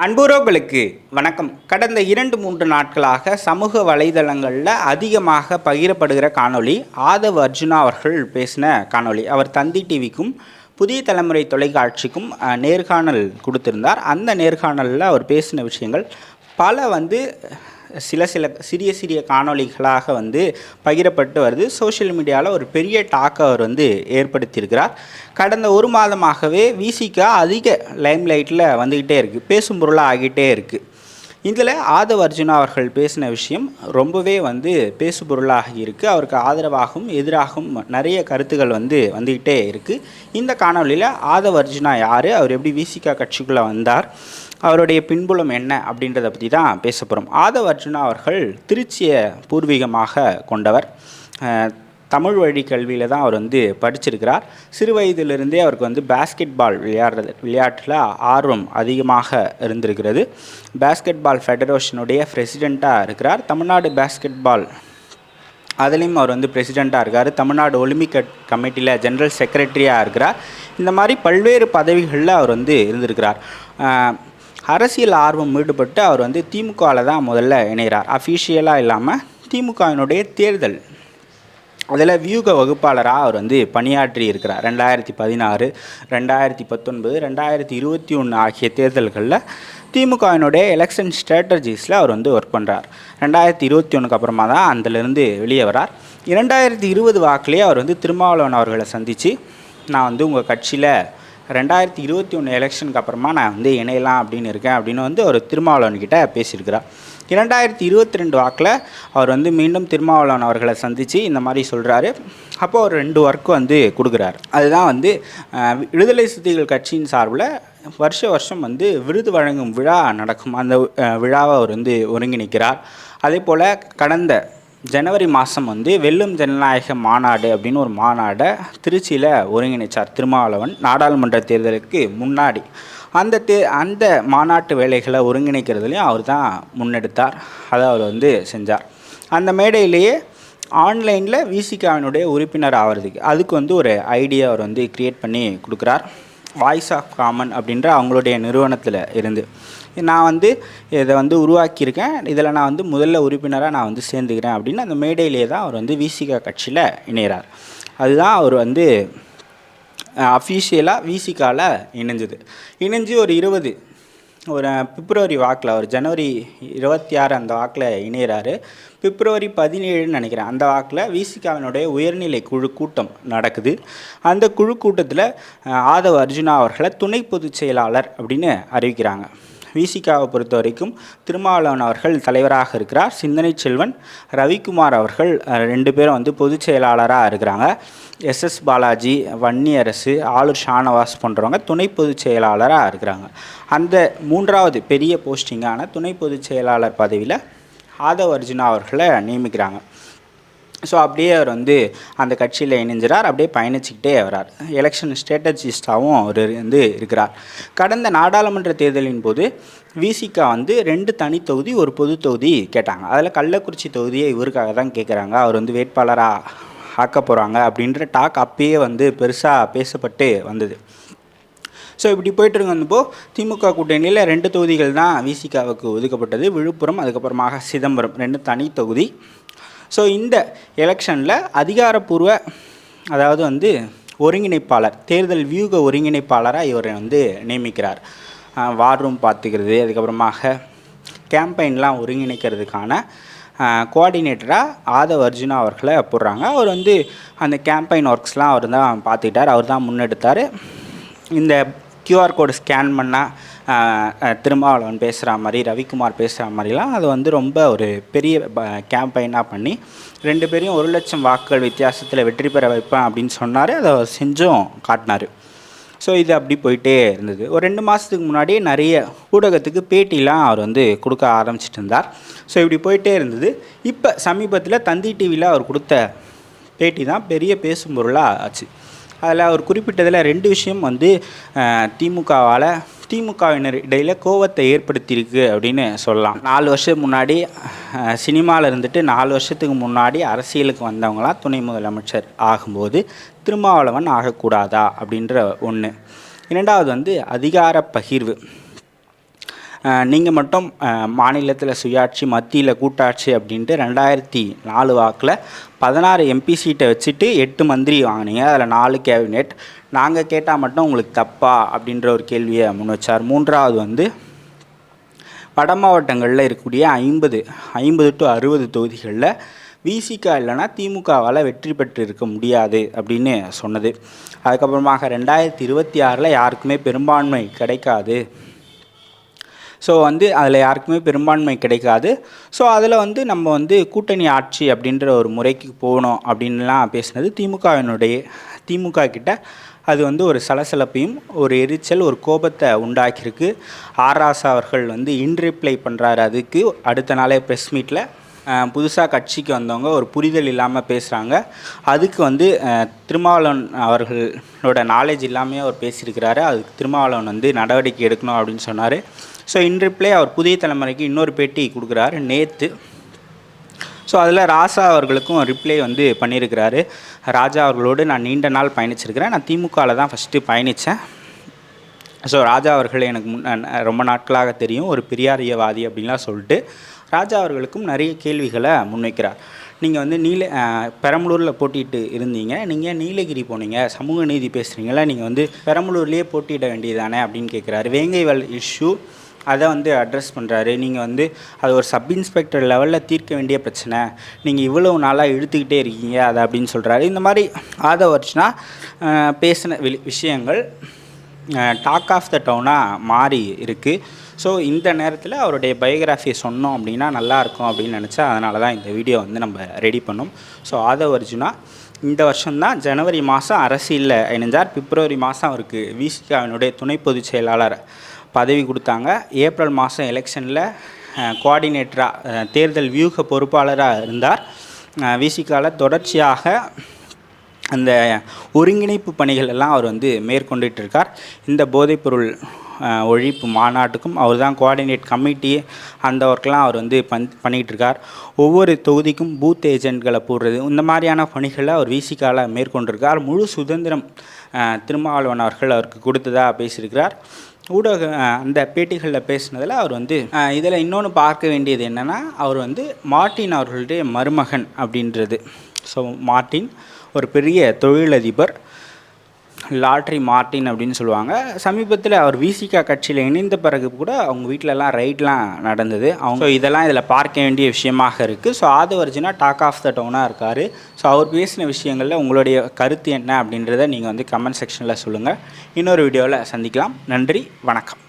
அன்புறவுகளுக்கு வணக்கம். கடந்த 2-3 நாட்களாக சமூக வலைதளங்களில் அதிகமாக பகிரப்படுகிற காணொளி ஆதவ் அர்ஜுனா அவர்கள் பேசின காணொளி. அவர் தந்தி டிவிக்கும் புதிய தலைமுறை தொலைக்காட்சிக்கும் நேர்காணல் கொடுத்திருந்தார். அந்த நேர்காணலில் அவர் பேசின விஷயங்கள் பல சில சிறிய காணொளிகளாக பகிரப்பட்டு வருது. சோஷியல் மீடியாவில் ஒரு பெரிய டாக்கை அவர் ஏற்படுத்தியிருக்கிறார். கடந்த ஒரு மாதமாகவே விசிகா அதிக லைம்லைட்டில் வந்துக்கிட்டே இருக்குது, பேசும் பொருளாக ஆகிட்டே இருக்குது. இதில் ஆதவ் அர்ஜுனா அவர்கள் பேசின விஷயம் ரொம்பவே பேசு பொருளாக இருக்குது. அவருக்கு ஆதரவாகவும் எதிராகவும் நிறைய கருத்துக்கள் வந்துக்கிட்டே இருக்குது. இந்த காணொலியில் ஆதவ் அர்ஜுனா யார், அவர் எப்படி விசிகா கட்சிக்குள்ளே வந்தார், அவருடைய பின்புலம் என்ன அப்படின்றத பற்றி தான் பேச போகிறோம். ஆதவ் அர்ஜுனா அவர்கள் திருச்சியை பூர்வீகமாக கொண்டவர். தமிழ் வழி கல்வியில் தான் அவர் படிச்சிருக்கிறார். சிறு வயதிலிருந்தே அவருக்கு பேஸ்கெட் பால் விளையாட்டில் ஆர்வம் அதிகமாக இருந்திருக்கிறது. பேஸ்கெட் பால் ஃபெடரேஷனுடைய பிரசிடெண்ட்டாக இருக்கிறார். தமிழ்நாடு பேஸ்கெட் பால் அதுலேயும் அவர் பிரசிடெண்ட்டாக இருக்கார். தமிழ்நாடு ஒலிம்பிக் கமிட்டியில் ஜெனரல் செக்ரட்டரியாக இருக்கிறார். இந்த மாதிரி பல்வேறு பதவிகளில் அவர் இருந்திருக்கிறார். அரசியல் ஆர்வம் ஈடுபட்டு அவர் திமுகவில் தான் முதல்ல இணைகிறார். அஃபீஷியலாக இல்லாமல் திமுகவினுடைய தேர்தல் அதில் வியூக வகுப்பாளராக அவர் பணியாற்றி இருக்கிறார். 2016, 2019, 2021 ஆகிய தேர்தல்களில் திமுகவினுடைய எலெக்ஷன் ஸ்ட்ராட்டஜிஸில் அவர் ஒர்க் பண்ணுறார். 2021க்கு அப்புறமா தான் அதிலிருந்து வெளியே வரார். 2020 வாக்கிலே அவர் திருமாவளவன் அவர்களை சந்தித்து நான் உங்கள் கட்சியில் 2021 எலெக்ஷனுக்கு அப்புறமா நான் இணையலாம் அப்படின்னு இருக்கேன் அப்படின்னு அவர் திருமாவளவன்கிட்ட பேசியிருக்கிறார். 2022 வாக்கில் அவர் மீண்டும் திருமாவளவன் அவர்களை சந்தித்து இந்த மாதிரி சொல்கிறாரு. அப்போது ஒரு 2 ஒர்க் கொடுக்குறாரு. அதுதான் விடுதலை சிறுத்தைகள் கட்சியின் சார்பில் வருஷம் விருது வழங்கும் விழா நடக்கும். அந்த விழாவை அவர் ஒருங்கிணைக்கிறார். அதே போல் கடந்த ஜனவரி மாதம் வெல்லும் ஜனநாயக மாநாடு அப்படின்னு ஒரு மாநாடை திருச்சியில் ஒருங்கிணைச்சார் திருமாவளவன். நாடாளுமன்ற தேர்தலுக்கு முன்னாடி அந்த மாநாட்டு வேலைகளை ஒருங்கிணைக்கிறதுலையும் அவர் தான் முன்னெடுத்தார். அதை அவர் செஞ்சார். அந்த மேடையிலேயே ஆன்லைனில் விசிகாவினுடைய உறுப்பினர் ஆகிறதுக்கு அதுக்கு ஒரு ஐடியா அவர் க்ரியேட் பண்ணி கொடுக்குறார். வாய்ஸ் ஆஃப் காமன் அப்படின்ற அவங்களுடைய நிறுவனத்தில் இருந்து நான் இதை உருவாக்கியிருக்கேன், இதில் நான் முதல்ல உறுப்பினராக நான் சேர்ந்துக்கிறேன் அப்படின்னு அந்த மேடையிலே தான் அவர் விசிகா கட்சியில் இணைகிறார். அதுதான் அவர் அஃபீஷியலாக விசிகாவில் இணைஞ்சு ஒரு பிப்ரவரி வாக்கில் அவர் ஜனவரி 26 அந்த வாக்கில் இணைகிறாரு. பிப்ரவரி 17 நினைக்கிறேன் அந்த வாக்கில் விசிகாவினுடைய உயர்நிலை குழு கூட்டம் நடக்குது. அந்த குழு கூட்டத்தில் ஆதவ் அர்ஜுனா அவர்களை துணை பொதுச் செயலாளர் அப்படின்னு அறிவிக்கிறாங்க. விசிகாவை பொறுத்த வரைக்கும் திருமாவளவன் அவர்கள் தலைவராக இருக்கிறார். சிந்தனை செல்வன், ரவிக்குமார் அவர்கள் 2 பேரும் பொதுச் செயலாளராக இருக்கிறாங்க. எஸ்எஸ் பாலாஜி, வன்னியரசு, ஆளுர் ஷானவாஸ் போன்றவங்க துணை பொதுச் செயலாளராக இருக்கிறாங்க. அந்த 3வது பெரிய போஸ்டிங்கான துணை பொதுச் செயலாளர் பதவியில் ஆதவ் அர்ஜுனா அவர்களை நியமிக்கிறாங்க. ஸோ அப்படியே அவர் அந்த கட்சியில் இணைஞ்சிறார். அப்படியே பயணிச்சுக்கிட்டே வரார். எலெக்ஷன் ஸ்ட்ராட்டஜிஸ்டாகவும் அவர் இருக்கிறார். கடந்த நாடாளுமன்ற தேர்தலின் போது விசிகா 2 தனி தொகுதி, ஒரு பொது தொகுதி கேட்டாங்க. அதில் கள்ளக்குறிச்சி தொகுதியை இவருக்காக தான் கேட்குறாங்க. அவர் வேட்பாளராக ஆக்க போகிறாங்க அப்படின்ற டாக் அப்பயே பெருசாக பேசப்பட்டு வந்தது. ஸோ இப்படி போயிட்டு இருந்தப்போ திமுக கூட்டணியில் 2 தொகுதிகள் தான் விசிகாவுக்கு ஒதுக்கப்பட்டது. விழுப்புரம், அதுக்கப்புறமாக சிதம்பரம், 2 தனி தொகுதி. ஸோ இந்த எலெக்ஷனில் அதிகாரப்பூர்வ அதாவது ஒருங்கிணைப்பாளர், தேர்தல் வியூக ஒருங்கிணைப்பாளராக இவரை நியமிக்கிறார். வார் ரூம் பார்த்துக்கிறது, அதுக்கப்புறமாக கேம்பெயின்லாம் ஒருங்கிணைக்கிறதுக்கான கோஆர்டினேட்டராக ஆதவ் அர்ஜுனா அவர்களை போடுறாங்க. அவர் அந்த கேம்பெயின் ஒர்க்ஸ்லாம் அவர் தான் பார்த்துக்கிட்டார், அவர் தான் முன்னெடுத்தார். இந்த கியூஆர் கோடு ஸ்கேன் பண்ணால் திருமாவளவன் பேசுகிற மாதிரி, ரவிக்குமார் பேசுகிற மாதிரிலாம் அது ரொம்ப ஒரு பெரிய கேம்பெயினாக பண்ணி 2 பேரையும் 1 லட்சம் வாக்குகள் வித்தியாசத்தில் வெற்றி பெற வைப்பேன் அப்படின்னு சொன்னார். அதை செஞ்சும் காட்டினார். ஸோ இது அப்படி போயிட்டே இருந்தது. ஒரு 2 மாதத்துக்கு முன்னாடி நிறைய ஊடகத்துக்கு பேட்டிலாம் அவர் கொடுக்க ஆரம்பிச்சிட்டு இருந்தார். ஸோ இப்படி போயிட்டே இருந்தது. இப்போ சமீபத்தில் தந்தி டிவியில் அவர் கொடுத்த பேட்டி தான் பெரிய பேசும் பொருளாக ஆச்சு. அதில் அவர் குறிப்பிட்டதில் 2 விஷயம் திமுகவினர் இடையில் கோவத்தை ஏற்படுத்தியிருக்கு அப்படின்னு சொல்லலாம். 4 வருஷம் முன்னாடி சினிமாவில் இருந்துட்டு 4 வருஷத்துக்கு முன்னாடி அரசியலுக்கு வந்தவங்களாம் துணை முதலமைச்சர் ஆகும்போது திருமாவளவன் ஆகக்கூடாதா அப்படின்ற ஒன்று. 2வது அதிகார பகிர்வு. நீங்கள் மட்டும் மாநிலத்தில் சுயாட்சி மத்தியில் கூட்டாட்சி அப்படின்ட்டு 2004 வாக்கில் 16 எம்பி சீட்டை வச்சுட்டு 8 மந்திரி வாங்கினீங்க, அதில் 4 கேபினெட். நாங்கள் கேட்டால் மட்டும் உங்களுக்கு தப்பா அப்படின்ற ஒரு கேள்வியை முன் வச்சார். மூன்றாவது வந்து வட மாவட்டங்களில் இருக்கக்கூடிய 50 to 60 தொகுதிகளில் விசிகா இல்லைனா திமுகவால் வெற்றி பெற்று இருக்க முடியாது அப்படின்னு சொன்னது. அதுக்கப்புறமாக 2026 யாருக்குமே பெரும்பான்மை கிடைக்காது. ஸோ வந்து அதில் யாருக்குமே பெரும்பான்மை கிடைக்காது. ஸோ அதில் வந்து நம்ம வந்து கூட்டணி ஆட்சி அப்படின்ற ஒரு முறைக்கு போகணும் அப்படின்லாம் பேசினது திமுக கிட்ட அது வந்து ஒரு சலசலப்பையும் ஒரு எரிச்சல் ஒரு கோபத்தை உண்டாக்கியிருக்கு. ராசா அவர்கள் வந்து இன்ரிப்ளை பண்ணுறாரு. அதுக்கு அடுத்த நாளே ப்ரெஸ் மீட்டில் புதுசாக கட்சிக்கு வந்தவங்க ஒரு புரிதல் இல்லாமல் பேசுகிறாங்க. அதுக்கு வந்து திருமாவளவன் அவர்களோட நாலேஜ் இல்லாமல் அவர் பேசியிருக்கிறாரு. அதுக்கு திருமாவளவன் வந்து நடவடிக்கை எடுக்கணும் அப்படின்னு சொன்னார். ஸோ இன்ரிப்ளை அவர் புதிய தலைமுறைக்கு இன்னொரு பேட்டி கொடுக்குறாரு நேற்று. ஸோ அதில் ராசா அவர்களுக்கும் ரிப்ளை வந்து பண்ணியிருக்கிறாரு. ராஜா அவர்களோடு நான் நீண்ட நாள் பயணிச்சிருக்கிறேன். நான் திமுகவில் தான் ஃபஸ்ட்டு பயணித்தேன். ஸோ ராஜா அவர்கள் எனக்கு ரொம்ப நாட்களாக தெரியும், ஒரு பெரியாரியவாதி அப்படின்லாம் சொல்லிட்டு ராஜா அவர்களுக்கும் நிறைய கேள்விகளை முன்வைக்கிறார். நீங்கள் வந்து பெரம்பலூரில் போட்டிட்டு இருந்தீங்க, நீங்கள் நீலகிரி போனீங்க, சமூக நீதி பேசுகிறீங்களா, நீங்கள் வந்து பெரம்பலூர்லேயே போட்டியிட வேண்டியதானே அப்படின்னு கேட்குறாரு. வேங்கைவல் இஷ்யூ அதை வந்து அட்ரஸ் பண்ணுறாரு. நீங்கள் வந்து அது ஒரு சப் இன்ஸ்பெக்டர் லெவலில் தீர்க்க வேண்டிய பிரச்சனை, நீங்கள் இவ்வளவு நாளாக இழுத்துக்கிட்டே இருக்கீங்க அதை அப்படின்னு சொல்கிறாரு. இந்த மாதிரி ஆதவர்ஜுனா பேசின விஷயங்கள் டாக் ஆஃப் த டவுனாக மாறி இருக்குது. ஸோ இந்த நேரத்தில் அவருடைய பயோகிராஃபியை சொன்னோம் அப்படின்னா நல்லாயிருக்கும் அப்படின்னு நினச்சா, அதனால தான் இந்த வீடியோ வந்து நம்ம ரெடி பண்ணோம். ஸோ ஆதவர்ஜுனா இந்த வருஷம்தான் ஜனவரி மாதம் அரசியலில் இணைஞ்சார். பிப்ரவரி மாதம் அவருக்கு விசிகாவினுடைய துணை பொதுச் செயலாளர் பதவி கொடுத்தாங்க. ஏப்ரல் மாதம் எலெக்ஷனில் கோஆர்டினேட்டராக தேர்தல் வியூக பொறுப்பாளராக இருந்தார். விசிகாவில் தொடர்ச்சியாக அந்த ஒருங்கிணைப்பு பணிகள் எல்லாம் அவர் வந்து மேற்கொண்டுட்டு இருக்கார். இந்த போதைப்பொருள் ஒழிப்பு மாநாட்டுக்கும் அவர் தான் கோஆர்டினேட் கமிட்டி, அந்த ஒர்க்கெலாம் அவர் வந்து பண்ணிகிட்டு இருக்கார். ஒவ்வொரு தொகுதிக்கும் பூத் ஏஜென்ட்களை போடுறது, இந்த மாதிரியான பணிகளை அவர் விசிகாவில் மேற்கொண்டிருக்கார். முழு சுதந்திரம் திருமாவளவன் அவர்கள் அவருக்கு கொடுத்ததாக பேசியிருக்கிறார். அந்த பேட்டிகளில் பேசினதில் அவர் வந்து இதில் இன்னொன்று பார்க்க வேண்டியது என்னென்னா, அவர் வந்து மார்ட்டின் அவர்களுடைய மருமகன் அப்படின்றது. ஸோ மார்ட்டின் ஒரு பெரிய தொழிலதிபர், லாட்ரி மார்ட்டின் அப்படின்னு சொல்லுவாங்க. சமீபத்தில் அவர் விசிகா கட்சியில் இணைந்த பிறகு கூட அவங்க வீட்டிலலாம் ரைட்லாம் நடந்தது. ஸோ இதெல்லாம் இதில் பார்க்க வேண்டிய விஷயமாக இருக்குது. So Aadhav Arjuna talk of the டவுனாக இருக்கார். ஸோ அவர் பேசின விஷயங்களில் உங்களுடைய கருத்து என்ன அப்படின்றத நீங்கள் வந்து கமெண்ட் செக்ஷனில் சொல்லுங்கள். இன்னொரு வீடியோவில் சந்திக்கலாம். நன்றி, வணக்கம்.